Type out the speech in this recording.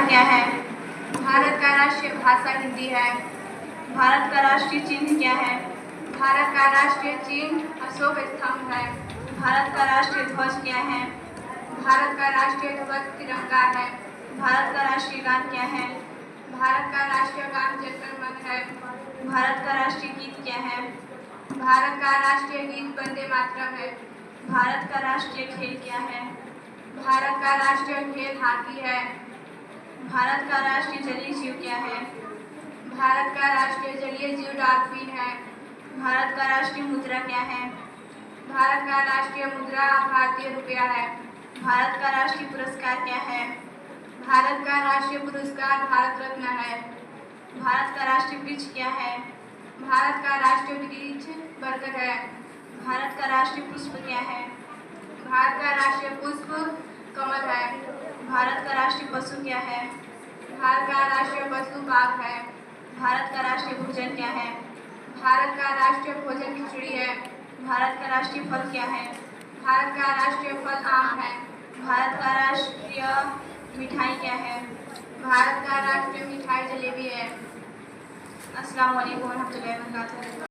क्या है? भारत का राष्ट्रीय भाषा हिंदी है। भारत का राष्ट्रीय चिन्ह क्या है? भारत का राष्ट्रीय चिन्ह अशोक स्तंभ है। भारत का राष्ट्रीय ध्वज क्या है? भारत का राष्ट्रीय ध्वज तिरंगा है। भारत का राष्ट्रीय गान क्या है? भारत का राष्ट्रीय गान जन गण मन है। भारत का राष्ट्रीय गीत क्या है? भारत का राष्ट्रीय गीत वंदे मातरम है। भारत का राष्ट्रीय खेल क्या है? भारत का राष्ट्रीय खेल हॉकी है। भारत का राष्ट्रीय जलीय जीव क्या है? भारत का राष्ट्रीय जलीय जीव डॉल्फिन है। भारत का राष्ट्रीय मुद्रा क्या है? भारत का राष्ट्रीय मुद्रा भारतीय रुपया है। भारत का राष्ट्रीय पुरस्कार क्या है? भारत का राष्ट्रीय पुरस्कार भारत रत्न है। भारत का राष्ट्रीय वृक्ष क्या है? भारत का राष्ट्रीय वृक्ष बरगद है। भारत का राष्ट्रीय पुष्प क्या है? भारत का राष्ट्रीय पुष्प कमल है। भारत का राष्ट्रीय पशु क्या है? भारत का राष्ट्रीय पशु बाघ है। भारत का राष्ट्रीय भोजन क्या है? भारत का राष्ट्रीय भोजन खिचड़ी है। भारत का राष्ट्रीय फल क्या है? भारत का राष्ट्रीय फल आम है। भारत का राष्ट्रीय मिठाई क्या है? भारत का राष्ट्रीय मिठाई जलेबी है। अस्सलाम वालेकुम रहमतुल्लाहि व बरकातहू।